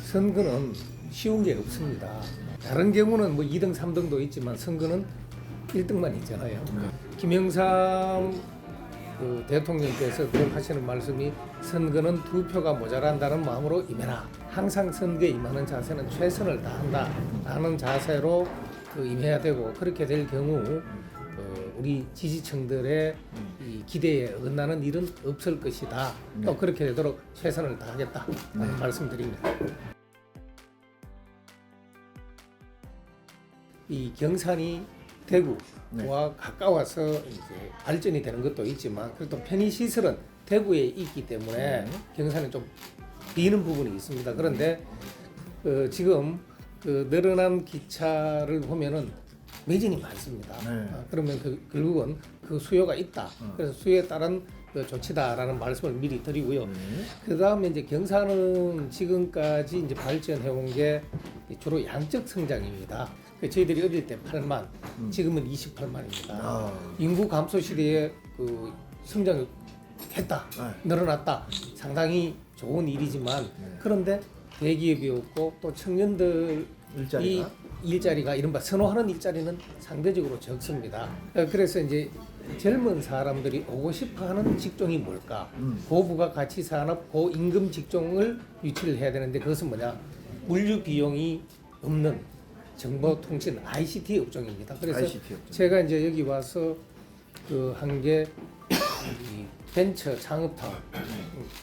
선거는 쉬운 게 없습니다. 다른 경우는 뭐 2등, 3등도 있지만 선거는 1등만 있잖아요. 김영삼 대통령께서 늘 하시는 말씀이 선거는 2표가 모자란다는 마음으로 임해라. 항상 선거에 임하는 자세는 최선을 다한다라는 자세로 임해야 되고, 그렇게 될 경우 우리 지지층들의 이 기대에 어긋나는 일은 없을 것이다. 또 그렇게 되도록 최선을 다하겠다는 말씀드립니다. 이 경산이 대구와 가까워서 이제 발전이 되는 것도 있지만, 그래도 편의시설은 대구에 있기 때문에 경산이 좀 비는 부분이 있습니다. 그런데 지금 늘어난 기차를 보면은 매진이 많습니다. 그러면 결국은 그 수요가 있다. 그래서 수요에 따른 조치다라는 말씀을 미리 드리고요. 그 다음에 이제 경산은 지금까지 이제 발전해온 게 주로 양적 성장입니다. 저희들이 어릴 때 8만, 지금은 28만입니다. 인구 감소 시대에 성장이 했다, 늘어났다. 상당히 좋은 일이지만, 그런데 대기업이 없고 또 청년들이 일자리가 이른바 선호하는 일자리는 상대적으로 적습니다. 그래서 이제 젊은 사람들이 오고 싶어하는 직종이 뭘까? 고부가가치 산업, 고임금 직종을 유치를 해야 되는데, 그것은 뭐냐? 물류 비용이 없는 정보통신 ICT 업종입니다. 그래서 ICT 업종. 제가 이제 여기 와서 한 게 벤처 창업타운,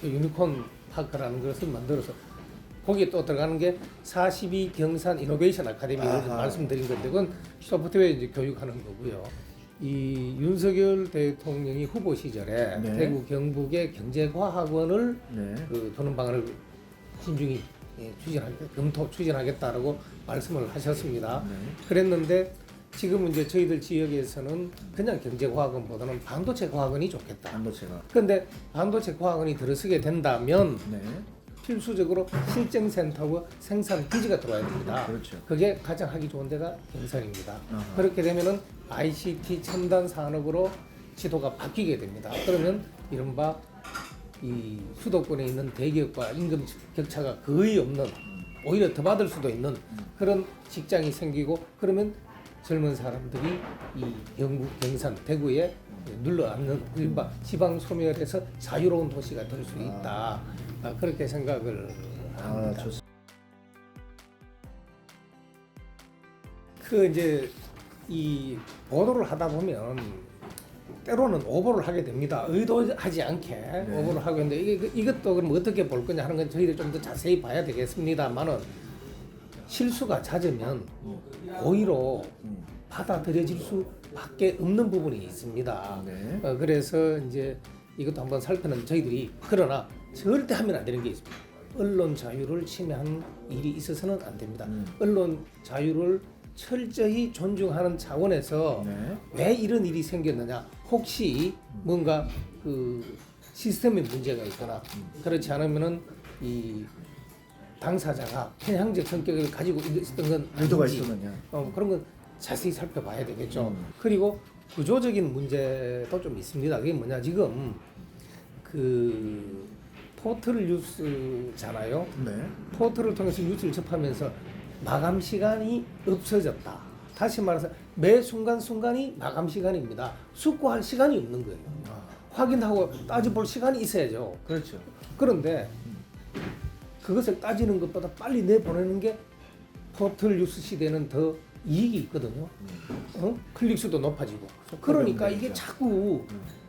유니콘 파크라는 것을 만들어서 거기에 또 들어가는 게 42 경산 이노베이션 아카데미를 말씀드린 건데, 그건 소프트웨어 이제 교육하는 거고요. 이 윤석열 대통령이 후보 시절에 대구 경북의 경제과학원을 도는 방안을 신중히 추진하겠다라고 말씀을 하셨습니다. 그랬는데 지금 이제 저희들 지역에서는 그냥 경제과학원보다는 반도체과학원이 좋겠다. 그런데 반도체과학원이 들어서게 된다면 필수적으로 실증센터와 생산 기지가 들어와야 됩니다. 그렇죠. 그게 가장 하기 좋은 데가 경산입니다. 그렇게 되면은 ICT 첨단 산업으로 지도가 바뀌게 됩니다. 그러면 이른바 이 수도권에 있는 대기업과 임금 격차가 거의 없는, 오히려 더 받을 수도 있는 그런 직장이 생기고, 그러면 젊은 사람들이 이 영국, 경산, 대구에 눌러앉는 이른바 지방 소멸에서 자유로운 도시가 될 수 있다. 그렇게 생각을 합니다. 이제 이 보도를 하다 보면 때로는 오보를 하게 됩니다. 의도하지 않게 오보를 하고 있는데, 이것도 그럼 어떻게 볼 거냐 하는 건 저희들 좀 더 자세히 봐야 되겠습니다만은, 실수가 잦으면 오히려 받아들여질 수밖에 없는 부분이 있습니다. 그래서 이제 이것도 한번 살펴는 저희들이, 그러나 절대 하면 안 되는 게 있습니다. 언론 자유를 침해하는 일이 있어서는 안 됩니다. 언론 자유를 철저히 존중하는 차원에서 왜 이런 일이 생겼느냐, 혹시 뭔가 시스템에 문제가 있거나 그렇지 않으면은 이 당사자가 편향적 성격을 가지고 있었던 건 의도가 있었느냐, 그런 건 자세히 살펴봐야 되겠죠. 그리고 구조적인 문제도 좀 있습니다. 그게 뭐냐, 지금 포털 뉴스잖아요. 포털을 통해서 뉴스를 접하면서 마감 시간이 없어졌다. 다시 말해서 매 순간순간이 마감 시간입니다. 숙고할 시간이 없는 거예요. 확인하고 따져볼 시간이 있어야죠. 그렇죠. 그런데 그것을 따지는 것보다 빨리 내보내는 게 포털 뉴스 시대는 더 이익이 있거든요. 클릭수도 높아지고. 그러니까 이게 자꾸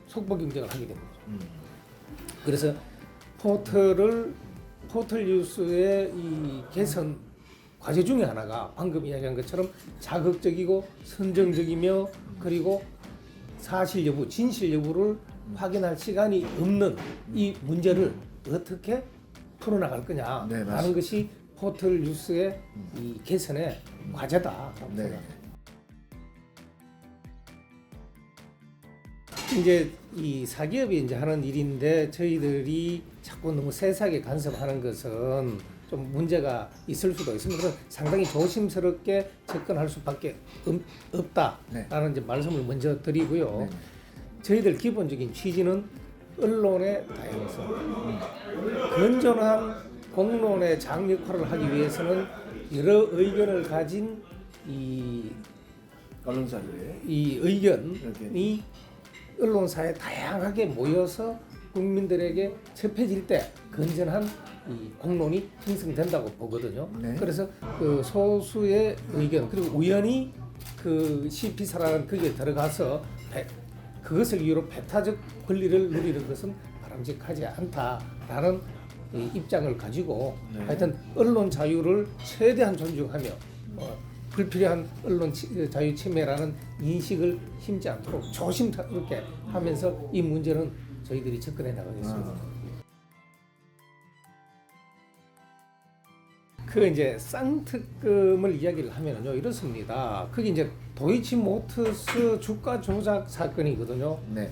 속보 경쟁을 하게 됩니다. 그래서 포털 뉴스의 이 개선 과제 중에 하나가 방금 이야기한 것처럼 자극적이고 선정적이며, 그리고 사실 여부, 진실 여부를 확인할 시간이 없는 이 문제를 어떻게 풀어나갈 거냐라는 것이 포털 뉴스의 이 개선의 과제다. 이제 이 사기업이 이제 하는 일인데, 저희들이 자꾸 너무 세세하게 간섭하는 것은 좀 문제가 있을 수도 있습니다. 그래서 상당히 조심스럽게 접근할 수밖에 없다라는 이제 말씀을 먼저 드리고요. 저희들 기본적인 취지는 언론의 다양성, 건전한 공론의 장 역할을 하기 위해서는 여러 의견을 가진 이 언론사들의 의견이 언론사에 다양하게 모여서 국민들에게 접해질 때 건전한 이 공론이 형성된다고 보거든요. 네. 그래서 그 소수의 의견 그리고 우연히 그 CP사라는 거기에 들어가서 그것을 이유로 배타적 권리를 누리는 것은 바람직하지 않다라는 이 입장을 가지고 하여튼 언론 자유를 최대한 존중하며 불필요한 언론 자유 침해라는 인식을 심지 않도록 조심스럽게 하면서 이 문제는 저희들이 접근해 나가겠습니다. 그 이제 쌍특검을 이야기를 하면요 이렇습니다. 그게 이제 도이치모터스 주가 조작 사건이거든요. 네.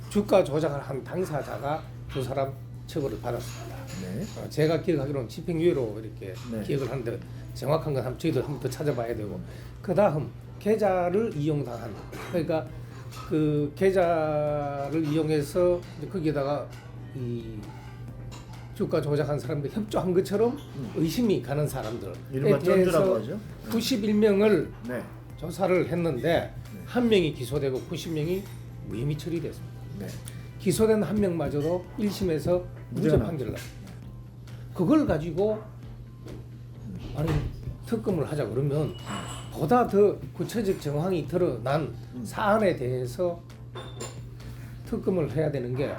주가 조작을 한 당사자가 두 사람 처벌을 받았습니다. 네. 제가 기억하기로는 집행유예로 이렇게 네. 기억을 하는데 정확한 건 저희도 한 번 더 찾아봐야 되고 그 다음 계좌를 이용당한 그러니까 그 계좌를 이용해서 이제 거기에다가 이 주가 조작한 사람들 협조한 것처럼 의심이 가는 사람들에 이른바 쩐주라고 하죠. 91명을 네. 조사를 했는데 한 명이 기소되고 90명이 무혐의 처리됐습니다. 네. 기소된 한 명마저도 1심에서 무죄 판결을 났습니다. 그걸 가지고 아니 특검을 하자 그러면 보다 더 구체적 정황이 드러난 사안에 대해서 특검을 해야 되는 게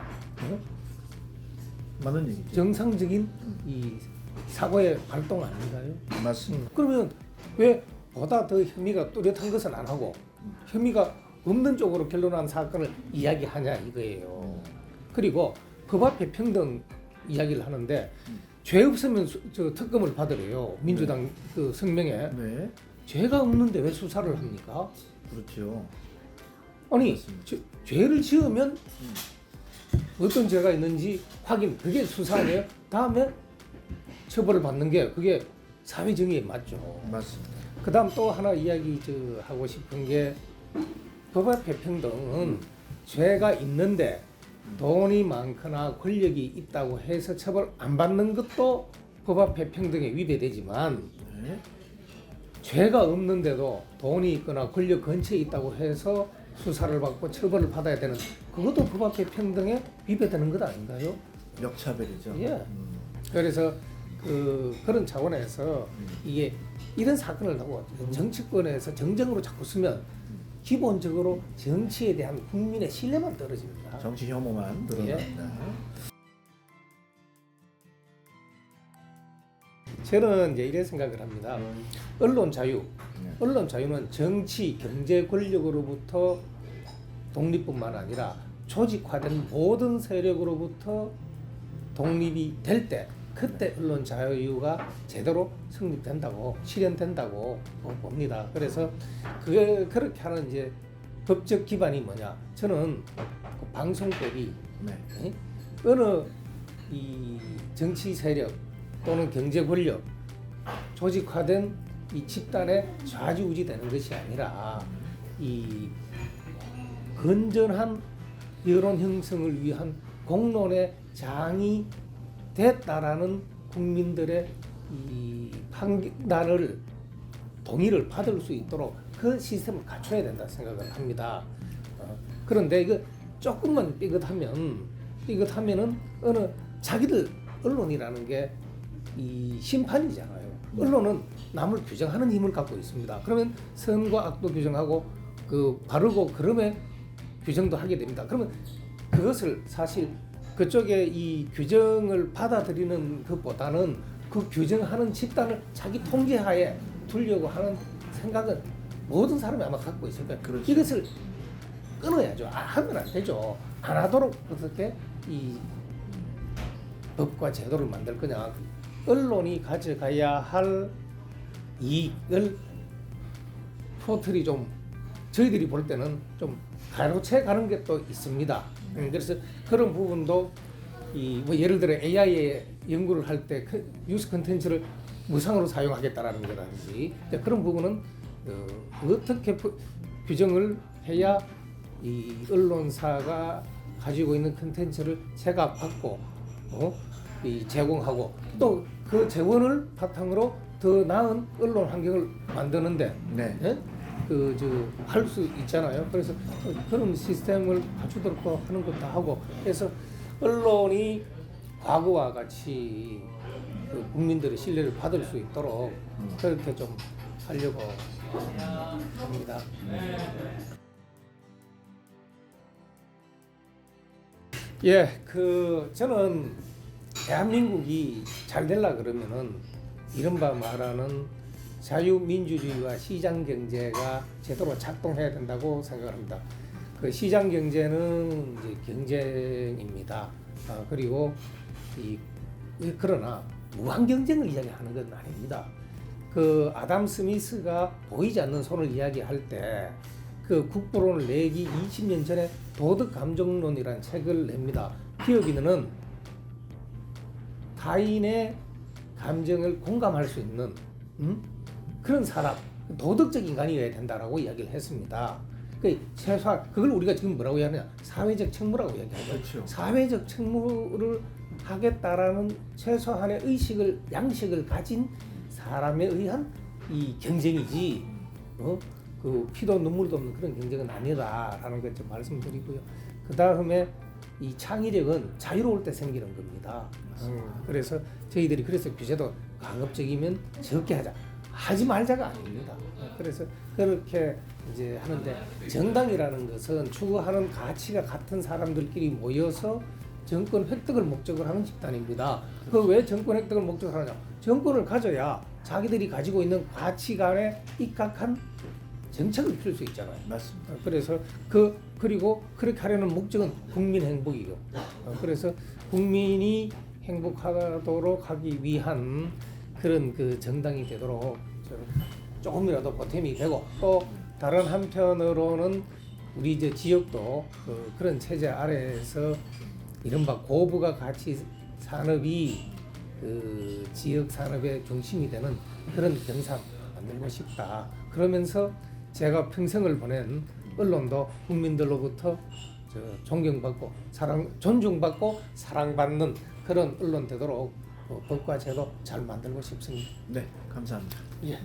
맞는 얘기죠. 정상적인 이 사고의 발동 아닌가요? 맞습니다. 그러면 왜 보다 더 혐의가 뚜렷한 것은 안 하고 혐의가 없는 쪽으로 결론난 사건을 이야기하냐 이거예요. 그리고 법 앞에 평등 이야기를 하는데 죄 없으면 저 특검을 받으래요. 민주당 그 성명에 네. 죄가 없는데 왜 수사를 합니까? 그렇죠. 아니 죄를 지으면 어떤 죄가 있는지 확인 그게 수사네요. 다음에 처벌을 받는 게 그게 사회 정의에 맞죠. 맞습니다. 그다음 또 하나 이야기 하고 싶은 게 법 앞에 평등은 죄가 있는데 돈이 많거나 권력이 있다고 해서 처벌 안 받는 것도 법 앞에 평등에 위배되지만 네. 죄가 없는데도 돈이 있거나 권력 근처에 있다고 해서 수사를 받고 처벌을 받아야 되는 그것도 법 앞에 평등에 위배되는 것 아닌가요? 역차별이죠. 예. 그래서 그런 차원에서 이게 이런 사건을 하고 정치권에서 정쟁으로 자꾸 쓰면 기본적으로 정치에 대한 국민의 신뢰만 떨어집니다. 정치 혐오만 드러납니다. 저는 이제 이런 생각을 합니다. 언론 자유, 네. 언론 자유는 정치, 경제 권력으로부터 독립뿐만 아니라 조직화된 모든 세력으로부터 독립이 될 때 그때 언론 자유가 제대로 성립된다고 실현된다고 봅니다. 그래서 그렇게 하는 이제 법적 기반이 뭐냐? 저는 그 방송법이 네. 어느 이 정치 세력 또는 경제 권력 조직화된 이 집단에 좌지우지되는 것이 아니라 이 건전한 여론 형성을 위한 공론의 장이 됐다라는 국민들의 이 판단을 동의를 받을 수 있도록 그 시스템을 갖춰야 된다 생각을 합니다. 그런데 이거 조금만 삐끗하면은 어느 자기들 언론이라는 게 이 심판이잖아요. 언론은 남을 규정하는 힘을 갖고 있습니다. 그러면 선과 악도 규정하고 그 바르고 그름에 규정도 하게 됩니다. 그러면 그것을 사실 그쪽에 이 규정을 받아들이는 것보다는 그 규정하는 집단을 자기 통제하에 두려고 하는 생각은 모든 사람이 아마 갖고 있을 거예요. 그렇죠. 이것을 끊어야죠. 하면 안 되죠. 안 하도록 어떻게 이 법과 제도를 만들 거냐. 언론이 가져가야 할 이익을 포털이 좀 저희들이 볼 때는 좀 가로채 가는 게 또 있습니다. 그래서 그런 부분도 뭐 예를 들어 AI에 연구를 할 때 뉴스 컨텐츠를 무상으로 사용하겠다라는 거라든지 그런 부분은 어떻게 규정을 해야 이 언론사가 가지고 있는 컨텐츠를 제각받고 이 제공하고 또 그 재원을 바탕으로 더 나은 언론 환경을 만드는데 네. 예? 할 수 있잖아요. 그래서 그런 시스템을 갖추도록 하는 것도 하고 해서 언론이 과거와 같이 그 국민들의 신뢰를 받을 수 있도록 그렇게 좀 하려고 합니다. 예, 저는 대한민국이 잘 되려 그러면은 이른바 말하는 자유민주주의와 시장 경제가 제대로 작동해야 된다고 생각합니다. 그 시장 경제는 이제 경쟁입니다. 그리고 그러나 무한 경쟁을 이야기하는 건 아닙니다. 그 아담 스미스가 보이지 않는 손을 이야기할 때 그 국부론을 내기 20년 전에 도덕 감정론이라는 책을 냅니다. 기업인은 타인의 감정을 공감할 수 있는 그런 사람, 도덕적 인간이어야 된다라고 이야기를 했습니다. 최소한 그걸 우리가 지금 뭐라고 이야기하냐? 사회적 책무라고 이야기하죠. 그렇죠. 사회적 책무를 하겠다라는 최소한의 의식을 양식을 가진 사람에 의한 이 경쟁이지, 그 피도 눈물도 없는 그런 경쟁은 아니라라는 것 좀 말씀드리고요. 그 다음에 이 창의력은 자유로울 때 생기는 겁니다. 그래서 저희들이 그래서 규제도 가급적이면 적게 하지 말자가 아닙니다. 그래서 그렇게 이제 하는데 정당이라는 것은 추구하는 가치가 같은 사람들끼리 모여서 정권 획득을 목적으로 하는 집단입니다. 그 왜 정권 획득을 목적으로 하느냐? 정권을 가져야 자기들이 가지고 있는 가치관에 입각한 정책을 펼 수 있잖아요. 맞습니다. 그래서 그리고 그렇게 하려는 목적은 국민 행복이요. 그래서 국민이 행복하도록 하기 위한 그런 그 정당이 되도록 조금이라도 보탬이 되고 또 다른 한편으로는 우리 이제 지역도 그런 체제 아래에서 이른바 고부가 가치 산업이 그 지역 산업의 중심이 되는 그런 경상 만들고 싶다. 그러면서 제가 평생을 보낸 언론도 국민들로부터 존경받고 존중받고 사랑받는 그런 언론 되도록 법과 제도 잘 만들고 싶습니다. 네, 감사합니다. 예.